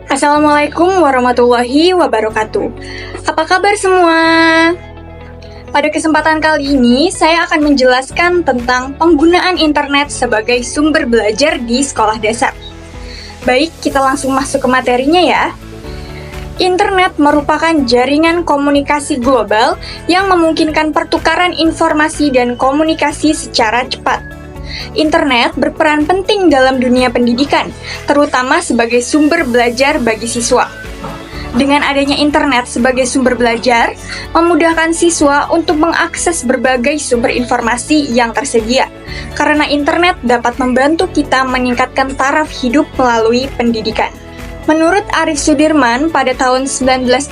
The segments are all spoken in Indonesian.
Assalamualaikum warahmatullahi wabarakatuh. Apa kabar semua? Pada kesempatan kali ini, saya akan menjelaskan tentang penggunaan internet sebagai sumber belajar di sekolah dasar. Baik, kita langsung masuk ke materinya ya. Internet merupakan jaringan komunikasi global yang memungkinkan pertukaran informasi dan komunikasi secara cepat. Internet berperan penting dalam dunia pendidikan, terutama sebagai sumber belajar bagi siswa. Dengan adanya internet sebagai sumber belajar, memudahkan siswa untuk mengakses berbagai sumber informasi yang tersedia. Karena internet dapat membantu kita meningkatkan taraf hidup melalui pendidikan. Menurut Arif Sudirman pada tahun 1989,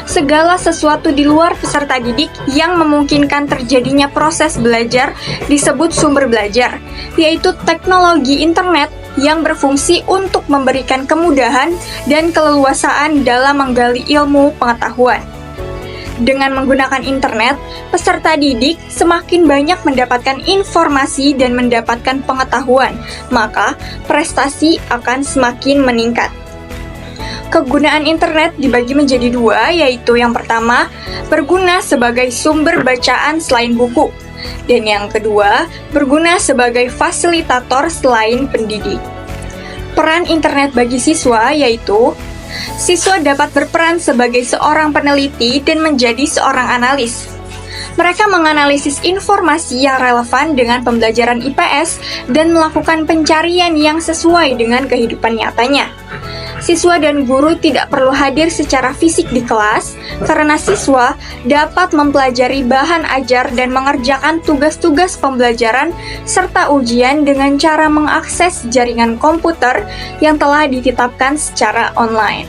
segala sesuatu di luar peserta didik yang memungkinkan terjadinya proses belajar disebut sumber belajar, yaitu teknologi internet yang berfungsi untuk memberikan kemudahan dan keleluasaan dalam menggali ilmu pengetahuan. Dengan menggunakan internet, peserta didik semakin banyak mendapatkan informasi dan mendapatkan pengetahuan, maka prestasi akan semakin meningkat. Kegunaan internet dibagi menjadi dua, yaitu yang pertama, berguna sebagai sumber bacaan selain buku, dan yang kedua, berguna sebagai fasilitator selain pendidik. Peran internet bagi siswa yaitu siswa dapat berperan sebagai seorang peneliti dan menjadi seorang analis. Mereka menganalisis informasi yang relevan dengan pembelajaran IPS dan melakukan pencarian yang sesuai dengan kehidupan nyatanya. Siswa dan guru tidak perlu hadir secara fisik di kelas karena siswa dapat mempelajari bahan ajar dan mengerjakan tugas-tugas pembelajaran serta ujian dengan cara mengakses jaringan komputer yang telah ditetapkan secara online.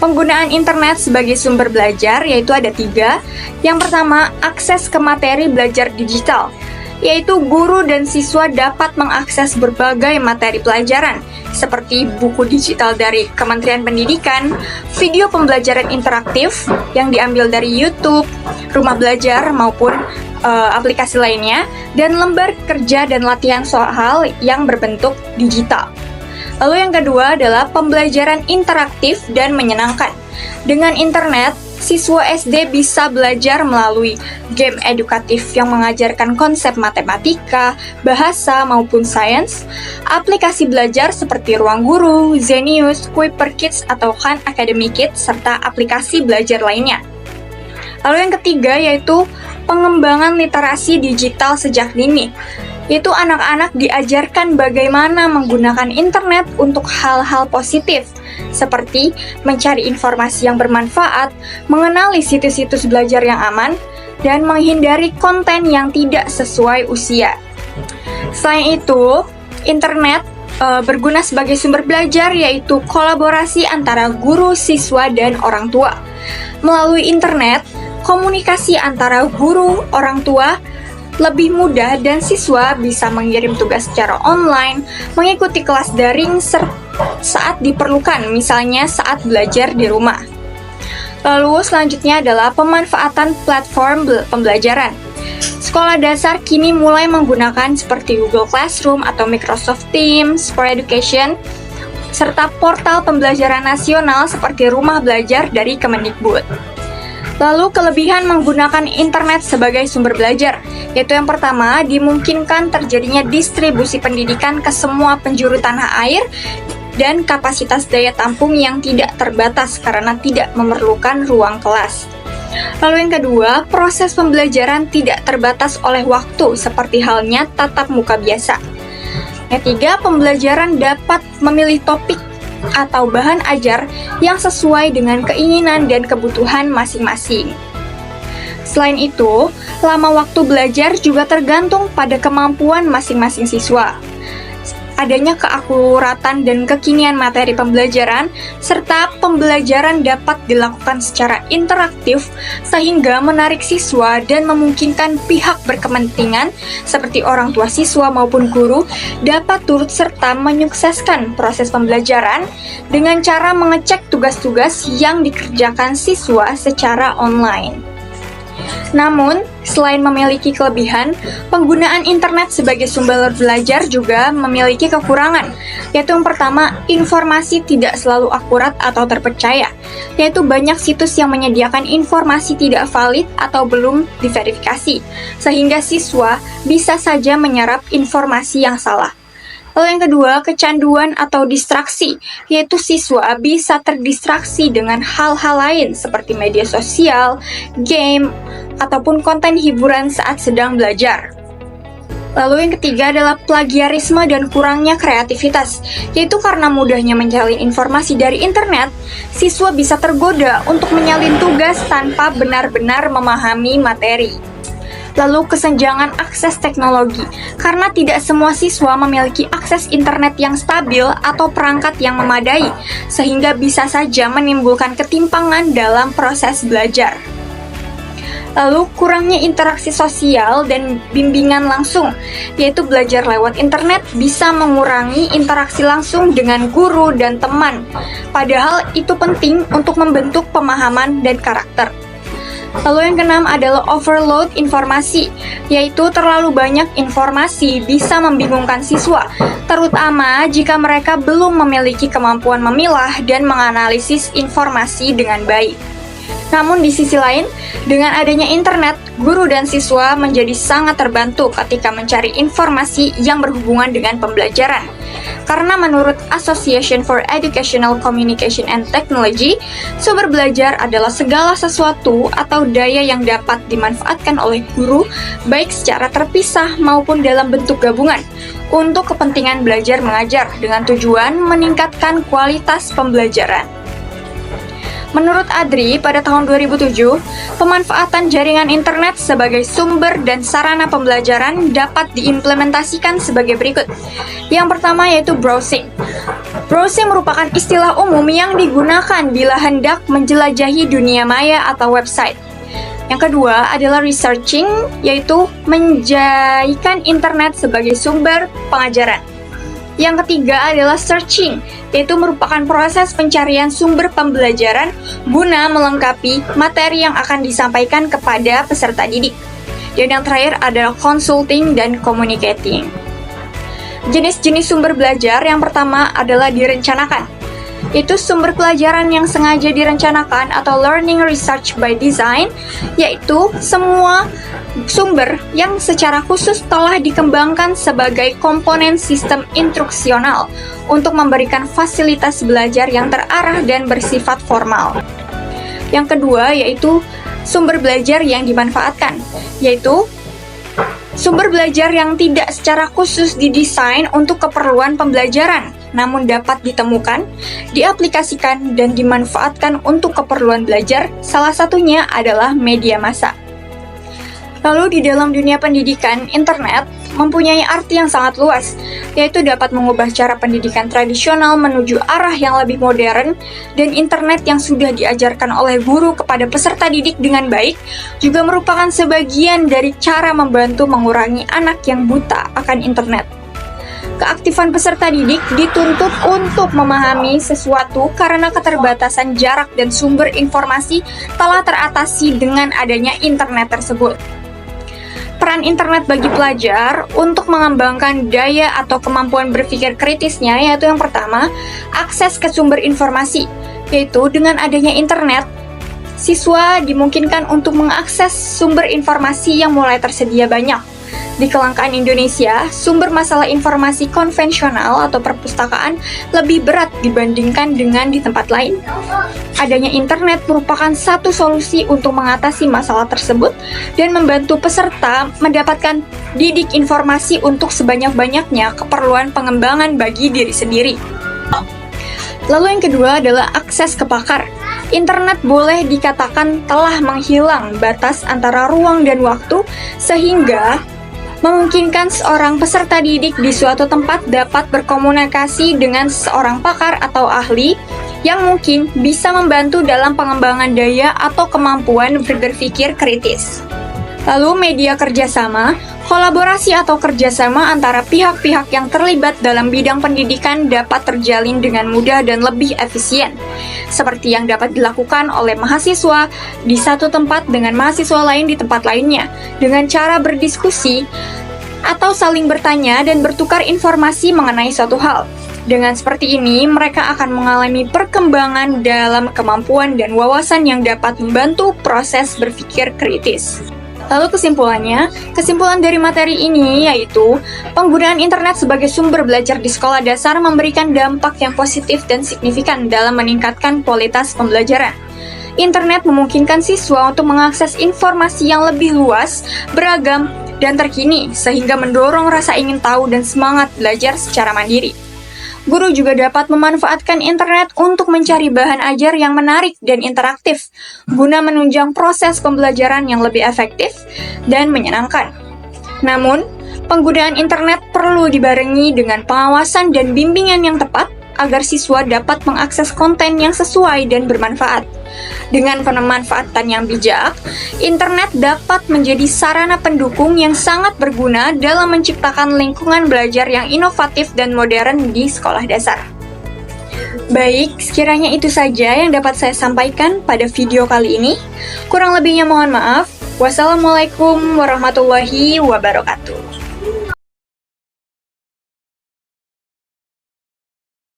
Penggunaan internet sebagai sumber belajar yaitu ada 3. Yang pertama, akses ke materi belajar digital, yaitu guru dan siswa dapat mengakses berbagai materi pelajaran, seperti buku digital dari Kementerian Pendidikan, video pembelajaran interaktif yang diambil dari YouTube, rumah belajar maupun aplikasi lainnya, dan lembar kerja dan latihan soal yang berbentuk digital. Lalu yang kedua adalah pembelajaran interaktif dan menyenangkan. Dengan internet, siswa SD bisa belajar melalui game edukatif yang mengajarkan konsep matematika, bahasa, maupun sains, aplikasi belajar seperti Ruang Guru, Zenius, Kuiper Kids, atau Khan Academy Kids, serta aplikasi belajar lainnya. Lalu yang ketiga yaitu pengembangan literasi digital sejak dini, yaitu anak-anak diajarkan bagaimana menggunakan internet untuk hal-hal positif, seperti mencari informasi yang bermanfaat, mengenali situs-situs belajar yang aman, dan menghindari konten yang tidak sesuai usia. Selain itu, internet berguna sebagai sumber belajar, yaitu kolaborasi antara guru, siswa, dan orang tua. Melalui internet, komunikasi antara guru, orang tua, lebih mudah dan siswa bisa mengirim tugas secara online, mengikuti kelas daring saat diperlukan, misalnya saat belajar di rumah. Lalu selanjutnya adalah pemanfaatan platform pembelajaran. Sekolah dasar kini mulai menggunakan seperti Google Classroom atau Microsoft Teams for Education, serta portal pembelajaran nasional seperti Rumah Belajar dari Kemendikbud. Lalu kelebihan menggunakan internet sebagai sumber belajar, yaitu yang pertama, dimungkinkan terjadinya distribusi pendidikan ke semua penjuru tanah air dan kapasitas daya tampung yang tidak terbatas karena tidak memerlukan ruang kelas. Lalu yang kedua, proses pembelajaran tidak terbatas oleh waktu seperti halnya tatap muka biasa. Yang ketiga, pembelajaran dapat memilih topik atau bahan ajar yang sesuai dengan keinginan dan kebutuhan masing-masing. Selain itu, lama waktu belajar juga tergantung pada kemampuan masing-masing siswa. Adanya keakuratan dan kekinian materi pembelajaran, serta pembelajaran dapat dilakukan secara interaktif sehingga menarik siswa dan memungkinkan pihak berkepentingan seperti orang tua siswa maupun guru dapat turut serta menyukseskan proses pembelajaran dengan cara mengecek tugas-tugas yang dikerjakan siswa secara online. Namun, selain memiliki kelebihan, penggunaan internet sebagai sumber belajar juga memiliki kekurangan, yaitu yang pertama, informasi tidak selalu akurat atau terpercaya, yaitu banyak situs yang menyediakan informasi tidak valid atau belum diverifikasi, sehingga siswa bisa saja menyerap informasi yang salah. Lalu yang kedua, kecanduan atau distraksi, yaitu siswa bisa terdistraksi dengan hal-hal lain seperti media sosial, game, ataupun konten hiburan saat sedang belajar. Lalu yang ketiga adalah plagiarisme dan kurangnya kreativitas, yaitu karena mudahnya mencari informasi dari internet, siswa bisa tergoda untuk menyalin tugas tanpa benar-benar memahami materi. Lalu kesenjangan akses teknologi, karena tidak semua siswa memiliki akses internet yang stabil atau perangkat yang memadai, sehingga bisa saja menimbulkan ketimpangan dalam proses belajar. Lalu kurangnya interaksi sosial dan bimbingan langsung, yaitu belajar lewat internet bisa mengurangi interaksi langsung dengan guru dan teman, padahal itu penting untuk membentuk pemahaman dan karakter. Lalu yang keenam adalah overload informasi, yaitu terlalu banyak informasi bisa membingungkan siswa, terutama jika mereka belum memiliki kemampuan memilah dan menganalisis informasi dengan baik. Namun di sisi lain, dengan adanya internet, guru dan siswa menjadi sangat terbantu ketika mencari informasi yang berhubungan dengan pembelajaran. Karena menurut Association for Educational Communication and Technology, sumber belajar adalah segala sesuatu atau daya yang dapat dimanfaatkan oleh guru, baik secara terpisah maupun dalam bentuk gabungan, untuk kepentingan belajar mengajar dengan tujuan meningkatkan kualitas pembelajaran. Menurut Adri, pada tahun 2007, pemanfaatan jaringan internet sebagai sumber dan sarana pembelajaran dapat diimplementasikan sebagai berikut. Yang pertama yaitu browsing. Browsing merupakan istilah umum yang digunakan bila hendak menjelajahi dunia maya atau website. Yang kedua adalah researching, yaitu menjadikan internet sebagai sumber pengajaran. Yang ketiga adalah searching, yaitu merupakan proses pencarian sumber pembelajaran guna melengkapi materi yang akan disampaikan kepada peserta didik. Dan yang terakhir adalah consulting dan communicating. Jenis-jenis sumber belajar yang pertama adalah direncanakan. Itu sumber pelajaran yang sengaja direncanakan atau learning research by design, yaitu semua sumber yang secara khusus telah dikembangkan sebagai komponen sistem instruksional untuk memberikan fasilitas belajar yang terarah dan bersifat formal. Yang kedua yaitu sumber belajar yang dimanfaatkan, yaitu sumber belajar yang tidak secara khusus didesain untuk keperluan pembelajaran, namun dapat ditemukan, diaplikasikan, dan dimanfaatkan untuk keperluan belajar, salah satunya adalah media massa. Lalu di dalam dunia pendidikan, internet mempunyai arti yang sangat luas, yaitu dapat mengubah cara pendidikan tradisional menuju arah yang lebih modern, dan internet yang sudah diajarkan oleh guru kepada peserta didik dengan baik, juga merupakan sebagian dari cara membantu mengurangi anak yang buta akan internet. Keaktifan peserta didik dituntut untuk memahami sesuatu karena keterbatasan jarak dan sumber informasi telah teratasi dengan adanya internet tersebut. Peran internet bagi pelajar untuk mengembangkan daya atau kemampuan berpikir kritisnya yaitu yang pertama, akses ke sumber informasi, yaitu dengan adanya internet, siswa dimungkinkan untuk mengakses sumber informasi yang mulai tersedia banyak. Di kelangkaan Indonesia, sumber masalah informasi konvensional atau perpustakaan lebih berat dibandingkan dengan di tempat lain. Adanya internet merupakan satu solusi untuk mengatasi masalah tersebut dan membantu peserta mendapatkan didik informasi untuk sebanyak-banyaknya keperluan pengembangan bagi diri sendiri. Lalu yang kedua adalah akses ke pakar. Internet boleh dikatakan telah menghilang batas antara ruang dan waktu sehingga memungkinkan seorang peserta didik di suatu tempat dapat berkomunikasi dengan seorang pakar atau ahli yang mungkin bisa membantu dalam pengembangan daya atau kemampuan berpikir kritis. Lalu media kerjasama, kolaborasi atau kerjasama antara pihak-pihak yang terlibat dalam bidang pendidikan dapat terjalin dengan mudah dan lebih efisien, seperti yang dapat dilakukan oleh mahasiswa di satu tempat dengan mahasiswa lain di tempat lainnya, dengan cara berdiskusi atau saling bertanya dan bertukar informasi mengenai suatu hal. Dengan seperti ini, mereka akan mengalami perkembangan dalam kemampuan dan wawasan yang dapat membantu proses berpikir kritis. Lalu kesimpulan dari materi ini yaitu penggunaan internet sebagai sumber belajar di sekolah dasar memberikan dampak yang positif dan signifikan dalam meningkatkan kualitas pembelajaran. Internet memungkinkan siswa untuk mengakses informasi yang lebih luas, beragam, dan terkini sehingga mendorong rasa ingin tahu dan semangat belajar secara mandiri. Guru juga dapat memanfaatkan internet untuk mencari bahan ajar yang menarik dan interaktif, guna menunjang proses pembelajaran yang lebih efektif dan menyenangkan. Namun, penggunaan internet perlu dibarengi dengan pengawasan dan bimbingan yang tepat agar siswa dapat mengakses konten yang sesuai dan bermanfaat. Dengan pemanfaatan yang bijak, internet dapat menjadi sarana pendukung yang sangat berguna dalam menciptakan lingkungan belajar yang inovatif dan modern di sekolah dasar. Baik, sekiranya itu saja yang dapat saya sampaikan pada video kali ini. Kurang lebihnya mohon maaf. Wassalamualaikum warahmatullahi wabarakatuh.